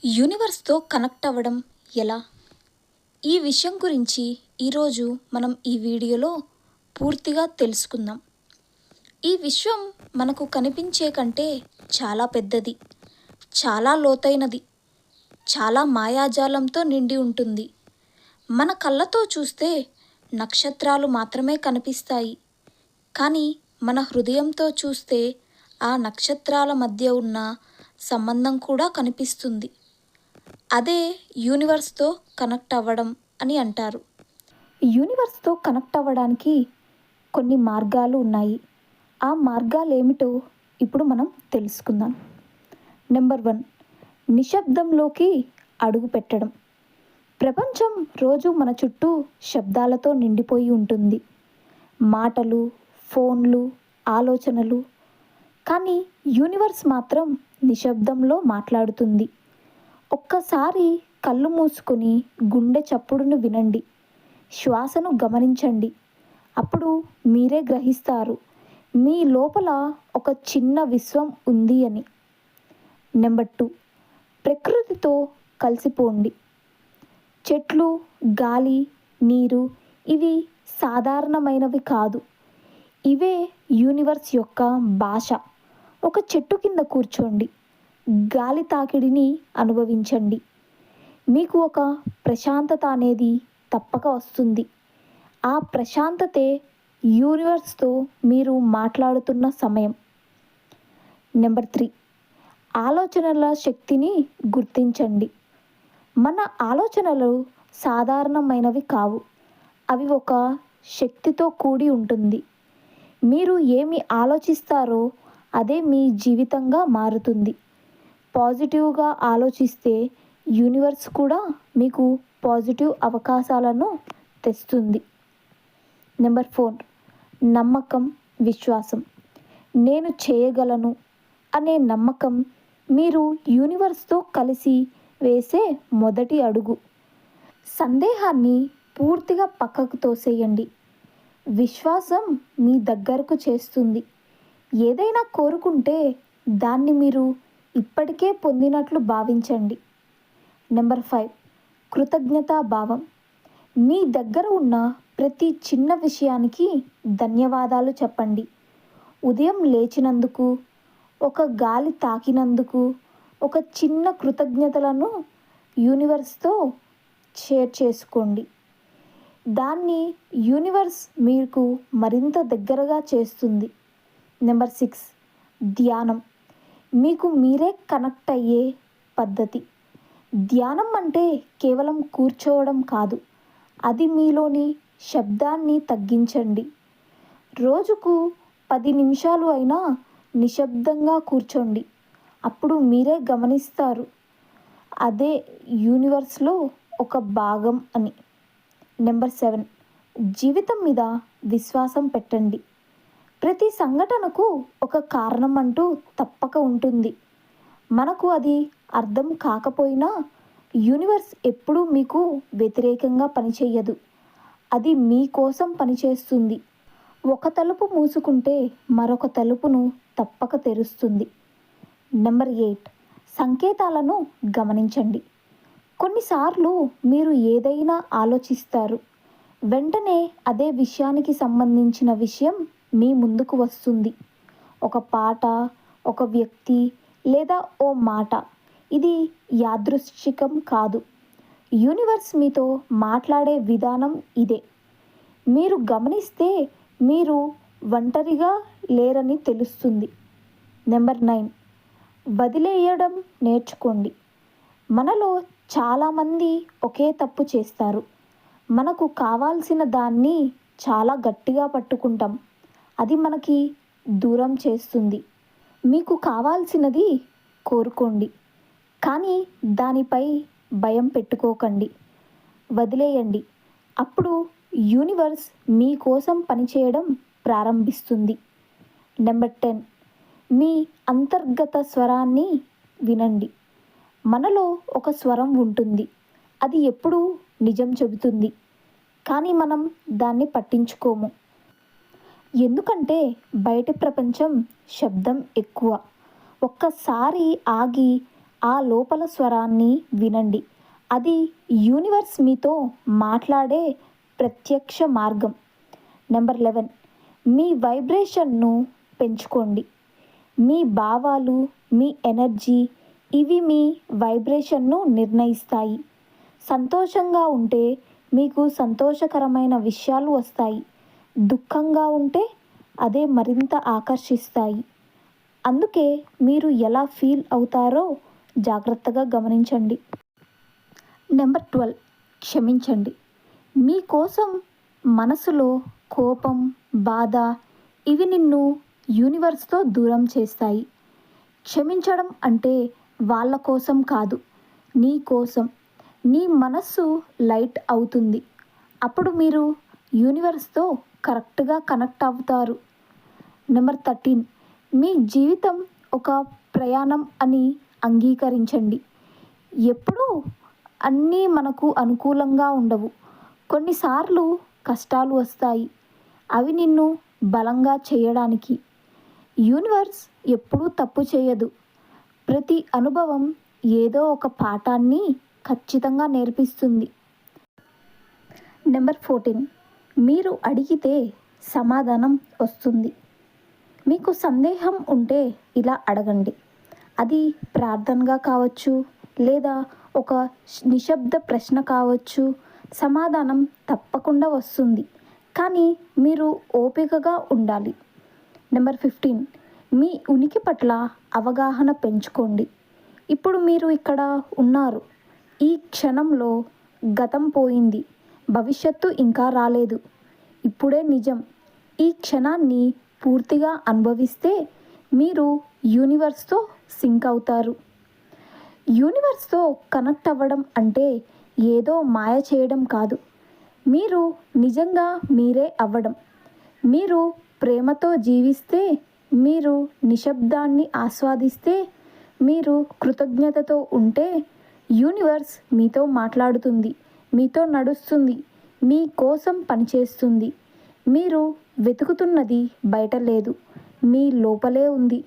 యూనివర్స్‌తో connect అవ్వడం ఎలా? ఈ విషయం గురించి ఈరోజు మనం ఈ వీడియోలో పూర్తిగా తెలుసుకుందాం. ఈ విశ్వం మనకు కనిపించే కంటే చాలా పెద్దది, చాలా లోతైనది, చాలా మాయాజాలంతో నిండి ఉంటుంది. మన కళ్ళతో చూస్తే నక్షత్రాలు మాత్రమే కనిపిస్తాయి. కానీ మన హృదయంతో చూస్తే ఆ నక్షత్రాల మధ్య ఉన్న సంబంధం కూడా కనిపిస్తుంది. అదే యూనివర్స్‌తో కనెక్ట్ అవ్వడం అని అంటారు. యూనివర్స్‌తో కనెక్ట్ అవ్వడానికి కొన్ని మార్గాలు ఉన్నాయి. ఆ మార్గాలేమిటో ఇప్పుడు మనం తెలుసుకుందాం. నెంబర్ 1, నిశ్శబ్దంలోకి అడుగు పెట్టడం. ప్రపంచం రోజు మన చుట్టూ శబ్దాలతో నిండిపోయి ఉంటుంది. మాటలు, ఫోన్లు, ఆలోచనలు. కానీ యూనివర్స్ మాత్రం నిశ్శబ్దంలో మాట్లాడుతుంది. ఒక్కసారి కళ్ళు మూసుకొని గుండె చప్పుడును వినండి. శ్వాసను గమనించండి. అప్పుడు మీరే గ్రహిస్తారు మీ లోపల ఒక చిన్న విశ్వం ఉంది అని. నెంబర్ 2, ప్రకృతితో కలిసిపోండి. చెట్లు, గాలి, నీరు ఇవి సాధారణమైనవి కాదు. ఇవే యూనివర్స్ యొక్క భాష. ఒక చెట్టు కింద కూర్చోండి. గాలి తాకిడిని అనుభవించండి. మీకు ఒక ప్రశాంతత అనేది తప్పక వస్తుంది. ఆ ప్రశాంతతే యూనివర్స్‌తో మీరు మాట్లాడుతున్న సమయం. నెంబర్ 3, ఆలోచనల శక్తిని గుర్తించండి. మన ఆలోచనలు సాధారణమైనవి కావు. అవి ఒక శక్తితో కూడి ఉంటుంది. మీరు ఏమి ఆలోచిస్తారో అదే మీ జీవితంగా మారుతుంది. పాజిటివ్గా ఆలోచిస్తే యూనివర్స్ కూడా మీకు పాజిటివ్ అవకాశాలను తెస్తుంది. నెంబర్ 4, నమ్మకం, విశ్వాసం. నేను చేయగలను అనే నమ్మకం మీరు యూనివర్స్‌తో కలిసి వేసే మొదటి అడుగు. సందేహాన్ని పూర్తిగా పక్కకు తోసేయండి. విశ్వాసం మీ దగ్గరకు చేస్తుంది. ఏదైనా కోరుకుంటే దాన్ని మీరు ఇప్పటికే పొందినట్లు భావించండి. నెంబర్ 5, కృతజ్ఞతా భావం. మీ దగ్గర ఉన్న ప్రతి చిన్న విషయానికి ధన్యవాదాలు చెప్పండి. ఉదయం లేచినందుకు, ఒక గాలి తాకినందుకు, ఒక చిన్న కృతజ్ఞతలను యూనివర్స్‌తో షేర్ చేసుకోండి. దాన్ని యూనివర్స్ మీకు మరింత దగ్గరగా చేస్తుంది. నెంబర్ 6, ధ్యానం. మీకు మీరే కనెక్ట్ అయ్యే పద్ధతి. ధ్యానం అంటే కేవలం కూర్చోవడం కాదు. అది మీలోని శబ్దాన్ని తగ్గించండి. రోజుకు 10 నిమిషాలు అయినా నిశ్శబ్దంగా కూర్చోండి. అప్పుడు మీరే గమనిస్తారు అదే యూనివర్స్‌లో ఒక భాగం అని. నెంబర్ 7, జీవితం మీద విశ్వాసం పెట్టండి. ప్రతి సంఘటనకు ఒక కారణం అంటూ తప్పక ఉంటుంది. మనకు అది అర్థం కాకపోయినా యూనివర్స్ ఎప్పుడూ మీకు వ్యతిరేకంగా పనిచేయదు. అది మీకోసం పనిచేస్తుంది. ఒక తలుపు మూసుకుంటే మరొక తలుపును తప్పక తెరుస్తుంది. నెంబర్ 8, సంకేతాలను గమనించండి. కొన్నిసార్లు మీరు ఏదైనా ఆలోచిస్తారు. వెంటనే అదే విషయానికి సంబంధించిన విషయం మీ ముందుకు వస్తుంది. ఒక పాట, ఒక వ్యక్తి లేదా ఓ మాట. ఇది యాదృచ్ఛికం కాదు. యూనివర్స్ మీతో మాట్లాడే విధానం ఇదే. మీరు గమనిస్తే మీరు ఒంటరిగా లేరని తెలుస్తుంది. నెంబర్ 9, వదిలేయడం నేర్చుకోండి. మనలో చాలామంది ఒకే తప్పు చేస్తారు. మనకు కావాల్సిన దాన్ని చాలా గట్టిగా పట్టుకుంటాం. అది మనకి దూరం చేస్తుంది. మీకు కావాల్సినది కోరుకోండి, కానీ దానిపై భయం పెట్టుకోకండి. వదిలేయండి. అప్పుడు యూనివర్స్ మీకోసం పనిచేయడం ప్రారంభిస్తుంది. నెంబర్ 10, మీ అంతర్గత స్వరాన్ని వినండి. మనలో ఒక స్వరం ఉంటుంది. అది ఎప్పుడూ నిజం చెబుతుంది. కానీ మనం దాన్ని పట్టించుకోము. ఎందుకంటే బయటి ప్రపంచం శబ్దం ఎక్కువ. ఒక్కసారి ఆగి ఆ లోపల స్వరాన్ని వినండి. అది యూనివర్స్ మీతో మాట్లాడే ప్రత్యక్ష మార్గం. నెంబర్ 11, మీ వైబ్రేషన్ను పెంచుకోండి. మీ భావాలు, మీ ఎనర్జీ ఇవి మీ వైబ్రేషన్ను నిర్ణయిస్తాయి. సంతోషంగా ఉంటే మీకు సంతోషకరమైన విషయాలు వస్తాయి. దుఃఖంగా ఉంటే అదే మరింత ఆకర్షిస్తాయి. అందుకే మీరు ఎలా ఫీల్ అవుతారో జాగ్రత్తగా గమనించండి. నెంబర్ 12, క్షమించండి. మీకోసం మనసులో కోపం, బాధ ఇవి నిన్ను యూనివర్స్తో దూరం చేస్తాయి. క్షమించడం అంటే వాళ్ళ కోసం కాదు, నీ కోసం. నీ మనస్సు లైట్ అవుతుంది. అప్పుడు మీరు యూనివర్స్తో కరెక్ట్గా కనెక్ట్ అవుతారు. నెంబర్ 13, మీ జీవితం ఒక ప్రయాణం అని అంగీకరించండి. ఎప్పుడూ అన్నీ మనకు అనుకూలంగా ఉండవు. కొన్నిసార్లు కష్టాలు వస్తాయి. అవి నిన్ను బలంగా చేయడానికి. యూనివర్స్ ఎప్పుడూ తప్పు చేయదు. ప్రతి అనుభవం ఏదో ఒక పాఠాన్ని ఖచ్చితంగా నేర్పిస్తుంది. నెంబర్ 14, మీరు అడిగితే సమాధానం వస్తుంది. మీకు సందేహం ఉంటే ఇలా అడగండి. అది ప్రార్థనగా కావచ్చు, లేదా ఒక నిశ్శబ్ద ప్రశ్న కావచ్చు. సమాధానం తప్పకుండా వస్తుంది, కానీ మీరు ఓపికగా ఉండాలి. నెంబర్ 15, మీ ఉనికి పట్ల అవగాహన పెంచుకోండి. ఇప్పుడు మీరు ఇక్కడ ఉన్నారు. ఈ క్షణంలో గతం పోయింది, భవిష్యత్తు ఇంకా రాలేదు. ఇప్పుడే నిజం. ఈ క్షణాన్ని పూర్తిగా అనుభవిస్తే మీరు యూనివర్స్తో సింక్ అవుతారు. యూనివర్స్తో కనెక్ట్ అవ్వడం అంటే ఏదో మాయ చేయడం కాదు. మీరు నిజంగా మీరే అవ్వడం. మీరు ప్రేమతో జీవిస్తే, మీరు నిశ్శబ్దాన్ని ఆస్వాదిస్తే, మీరు కృతజ్ఞతతో ఉంటే యూనివర్స్ మీతో మాట్లాడుతుంది, మీతో నడుస్తుంది, మీ కోసం పనిచేస్తుంది. మీరు వెతుకుతున్నది బయట లేదు, మీ లోపలే ఉంది.